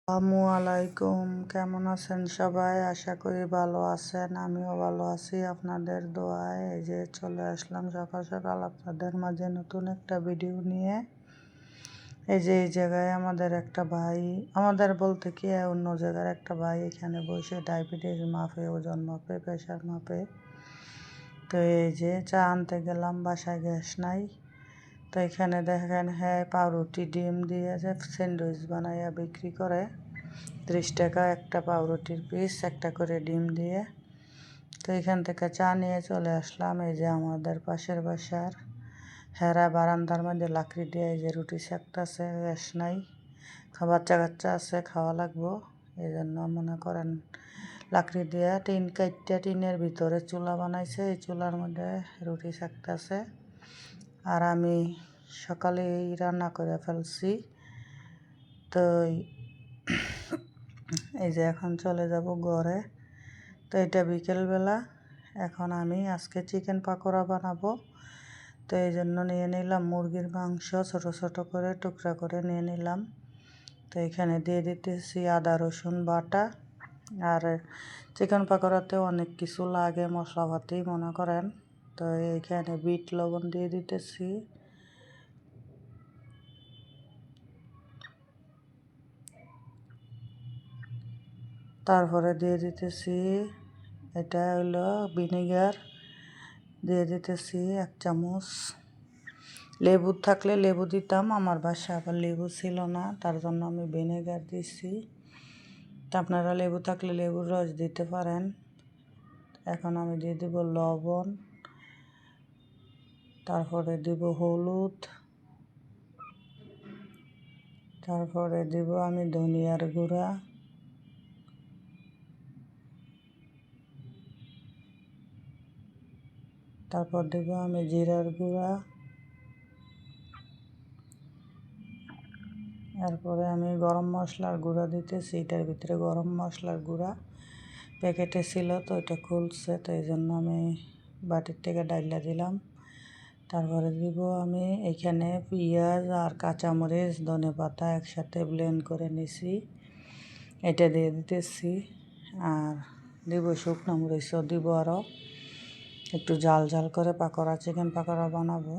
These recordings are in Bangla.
আসসালামু আলাইকুম, কেমন আছেন সবাই? আশা করি ভালো আছেন। আমিও ভালো আছি আপনাদের দোয়ায়। এই যে চলে আসলাম সকাল সকাল আপনাদের মাঝে নতুন একটা ভিডিও নিয়ে। এই যে এই জায়গায় আমাদের একটা ভাই, আমাদের বলতে কি অন্য জায়গার একটা ভাই এখানে বসে ডায়াবেটিস মাপে, ওজন মাপে, প্রেশার মাপে। তো এই যে চা আনতে গেলাম, বাসায় গ্যাস নাই। তো এখানে দেখেন হ্যাঁ পাউরুটি ডিম দিয়ে যে স্যান্ডউইচ বানাইয়া বিক্রি করে। 30 টাকা একটা পাউরুটির পিস, একটা করে ডিম দিয়ে। তো এখান থেকে চা নিয়ে চলে আসলাম। এই যে আমাদের পাশের বাসার হেরা বারান্দার মধ্যে লাকড়ি দিয়ে এই যে রুটি সেকতেছে, গ্যাস নাই, বাচ্চা কাচ্চা আছে, খাওয়া লাগবো। এই জন্য মনে করেন লাকড়ি দিয়ে টিন কাটতে টিনের ভিতরে চুলা বানাইছে, এই চুলার মধ্যে রুটি সেকতেছে। আর আমি সকালে এই রান্না করে ফেলছি। তো এই যে এখন চলে যাব ঘরে। তো এটা বিকেলবেলা। এখন আমি আজকে চিকেন পাকোড়া বানাবো। তো এই জন্য নিয়ে নিলাম মুরগির মাংস, ছোট ছোট করে টুকরা করে নিয়ে নিলাম। তো এখানে দিয়ে দিতেছি আদা রসুন বাটা। আর চিকেন পাকোড়াতেও অনেক কিছু লাগে, মশলাপাতি মনে করেন। তো এইখানে বিট লবণ দিয়ে দিতেছি। তারপরে দিয়ে দিতেছি, এটা হলো ভিনেগার, দিয়ে দিতেছি 1 চামচ। লেবু থাকলে লেবু দিতাম, আমার বাসায় আবার লেবু ছিল না, তার জন্য আমি ভিনেগার দিছি। তা আপনারা লেবু থাকলে লেবুর রস দিতে পারেন। এখন আমি দিয়ে দেব লবণ, তারপরে দিব হলুদ, তারপরে দিব আমি ধনিয়ার গুঁড়া, তারপর দেব আমি জিরার গুঁড়া, এরপরে আমি গরম মশলার গুঁড়া দিতেছি। এটার ভিতরে গরম মশলার গুঁড়া প্যাকেটে ছিল, তো এটা খুলছে, তো এই জন্য আমি বাটির থেকে ডাইলা দিলাম। তারপরে দিব আমি এখানে পেঁয়াজ আর কাঁচামরিচ, ধনেপাতা একসাথে ব্লেন্ড করে নিছি, এটা দিয়ে দিতেছি। আর দিব শুকনো মরিচও দিব, আরও একটু ঝাল ঝাল করে পাকোড়া, চিকেন পাকোড়া বানাবো।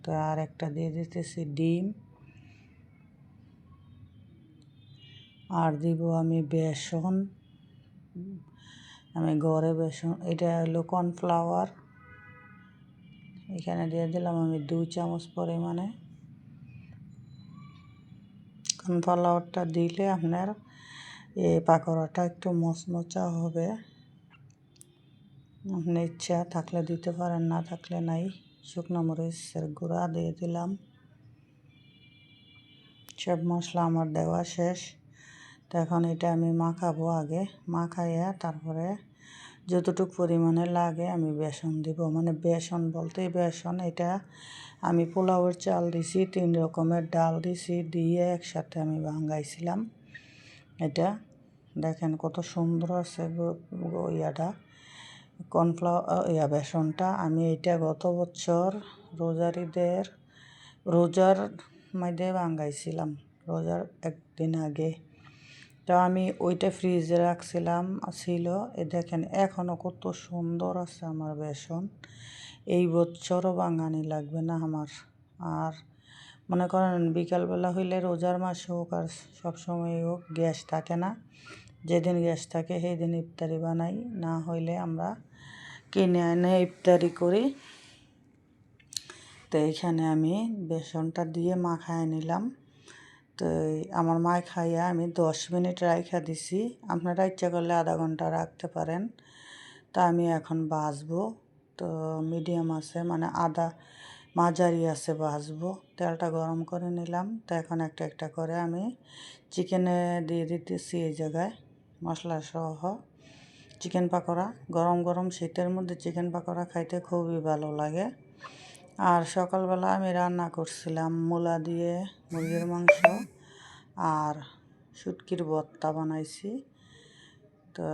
তো আর একটা দিয়ে দিতেছি ডিম। আর দিব আমি বেসন, আমি ঘরে বেসন, এটা হলো কর্নফ্লাওয়ার, এখানে দিয়ে দিলাম আমি 2 চামচ পরিমাণে। কর্নফ্লাওয়ারটা দিলে আপনার এই পাকোড়াটা একটু মচমচা হবে। আপনি ইচ্ছা থাকলে দিতে পারেন, না থাকলে নাই। শুকনো মরিচের গুঁড়া দিয়ে দিলাম। সব মশলা আমার দেওয়া শেষ। তো এখন এটা আমি মাখাবো, আগে মাখাইয়া তারপরে যতটুকু পরিমাণে লাগে আমি বেসন দিব। মানে বেসন বলতে বেসন, এটা আমি পোলাওয়ের চাল দিছি, 3 রকমের ডাল দিছি, দিয়ে একসাথে আমি ভাঙাইছিলাম। এটা দেখেন কত সুন্দর আছে ইয়াটা, বেসনটা। আমি এটা গত বছর রোজার মধ্যে ভাঙাইছিলাম, রোজার একদিন আগে। তো আমি ওইটা ফ্রিজে রাখছিলাম, ছিল। দেখেন এখনও কত সুন্দর আছে আমার বেসন। এই বছরও বাঙানি লাগবে না আমার। আর মনে করেন বিকালবেলা হইলে, রোজার মাসে হোক আর সবসময় হোক, গ্যাস থাকে না। যেদিন গ্যাস থাকে সেই দিন ইফতারি বানাই, না হইলে আমরা কিনে এনে ইফতারি করি। তো এইখানে আমি বেসনটা দিয়ে মাখায় নিলাম। তো আমার মা খাইয়া আমি 10 মিনিট রাইখা দিছি। আপনারা ইচ্ছা করলে আধা ঘন্টা রাখতে পারেন। তা আমি এখন ভাজবো। তো মিডিয়াম আছে, মানে মাঝারি আছে ভাজবো। তেলটা গরম করে নিলাম। তো এখন একটা একটা করে আমি চিকেনে দিয়ে দিতেছি। এই জায়গায় মশলা সহ চিকেন পাকোড়া, গরম গরম শীতের মধ্যে চিকেন পাকোড়া খাইতে খুবই ভালো লাগে। আর সকালবেলা আমি রান্না করছিলাম মূলা দিয়ে মুরগির মাংস আর শুটকির ভর্তা বানাইছি। তো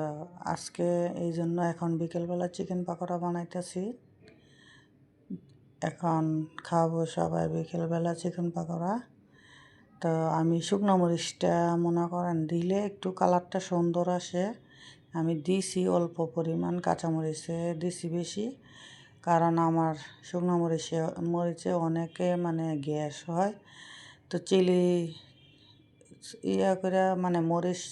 আজকে এই জন্য এখন বিকেলবেলা চিকেন পাকোড়া বানাইতেছি। এখন খাবো সবাই বিকেলবেলা চিকেন পাকোড়া। তো আমি শুকনো মরিচটা মনে করেন দিলে একটু কালারটা সুন্দর আসে। আমি দিছি অল্প পরিমাণ, কাঁচামরিচে দিছি বেশি, কারণ আমার শুকনো মরিচে অনেকে মানে গ্যাস হয়। তো চিলি করে মানে মরিচ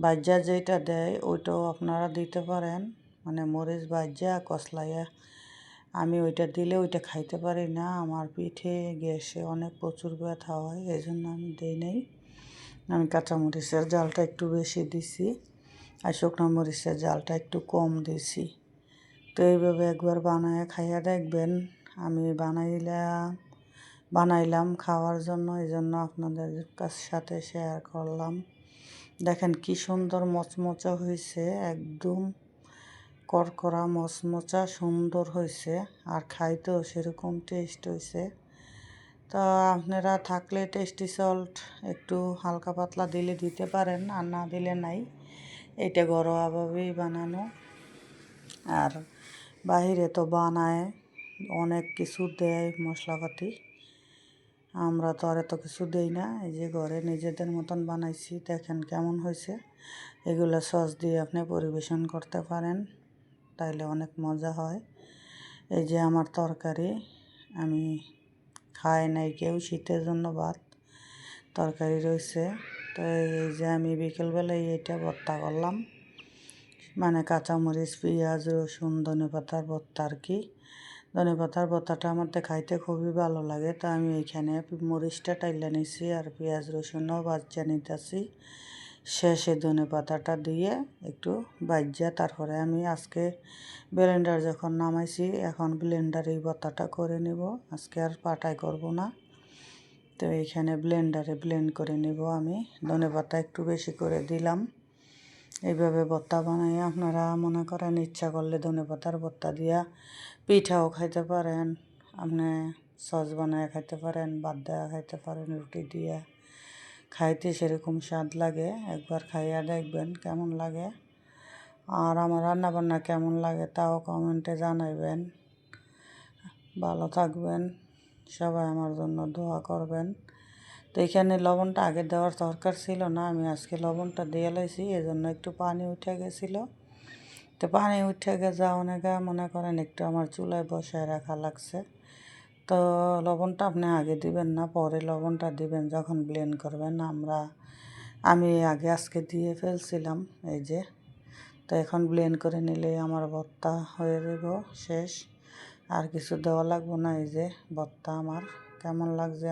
ভাজা যেটা দেয় ওইটাও আপনারা দিতে পারেন, মানে মরিচ ভাজা কসলাইয়া। আমি ওইটা দিলে ওইটা খাইতে পারি না, আমার পিঠে গ্যাসে অনেক প্রচুর ব্যথা হয়, এই জন্য আমি দিই নাই। আমি কাঁচামরিচের জালটা একটু বেশি দিছি আর শুকনো মরিচের জালটা একটু কম দিছি। তো এইভাবে একবার বানায় খাইয়া দেখবেন। আমি বানাইলাম খাওয়ার জন্য, এই জন্য আপনাদের সাথে শেয়ার করলাম। দেখেন কি সুন্দর মচমচা হয়েছে, একদম করকরা মচমচা সুন্দর হয়েছে, আর খাইতেও সেরকম টেস্ট হয়েছে। তো আপনারা থাকলে টেস্টি সল্ট একটু হালকা পাতলা দিলে দিতে পারেন, আর না দিলে নাই। এটা ঘরোয়াভাবেই বানানো, আর বাহিরে তো বানায় অনেক কিছু দেয় মশলাপাতি, আমরা তো আর এত কিছু দেই না। এই যে ঘরে নিজেদের মতন বানাইছি, দেখেন কেমন হয়েছে। এগুলো সস দিয়ে আপনি পরিবেশন করতে পারেন, তাইলে অনেক মজা হয়। এই যে আমার তরকারি, আমি খাই নাই কেউ, শীতের জন্য ভাত তরকারি রয়েছে। তো এই যে আমি বিকেলবেলায় এইটা ভর্তা করলাম, মানে কাঁচামরিচ, পেঁয়াজ, রসুন, ধনেপাতার ভর্তা আর কি। ধনেপাতার ভর্তাটা আমাদের খাইতে খুবই ভালো লাগে, তো আমি এইখানে মরিচটা টাইলা নিছি আর পেঁয়াজ রসুনও বাজ্যা নিতেছি। শেষে ধনেপাতাটা দিয়ে একটু বাজ্যা তারপরে আমি আজকে ব্লেন্ডার যখন নামাইছি, এখন ব্লেন্ডারে এই ভর্তাটা করে নিব, আজকে আর পাটায় করব না। তো এইখানে ব্লেন্ডারে ব্লেন্ড করে নিব আমি। ধনেপাতা একটু বেশি করে দিলাম। এইভাবে ভর্তা বানাই আপনারা মনে করেন ইচ্ছা করলে ধনেপাতার ভর্তা দিয়া পিঠাও খাইতে পারেন, আপনি সস বানায় খাইতে পারেন, ভাত দেওয়া খাইতে পারেন, রুটি দিয়া খাইতে সেরকম স্বাদ লাগে। একবার খাইয়া দেখবেন কেমন লাগে, আর আমার রান্নাবান্না কেমন লাগে তাও কমেন্টে জানাইবেন। ভালো থাকবেন সবাই, আমার জন্য দোয়া করবেন। তো এখানে লবণটা আগে দেওয়ার দরকার ছিল না, আমি আজকে লবণটা দিয়ে লাইছি, এজন্য একটু পানি উঠে গেছিলো। তো পানি উঠে যাওয়া অনেকে মনে করেন একটু আমার চুলায় বসায় রাখা লাগছে। তো লবণটা আপনি আগে দিবেন না, পরে লবণটা দিবেন যখন ব্লেন্ড করবেন। আমি আগে আজকে দিয়ে ফেলছিলাম, এই যে। তো এখন ব্লেন্ড করে নিলে আমার ভর্তা হয়ে যাব শেষ, আর কিছু দেওয়া লাগবে না। এই যে ভর্তা আমার কেমন লাগছে।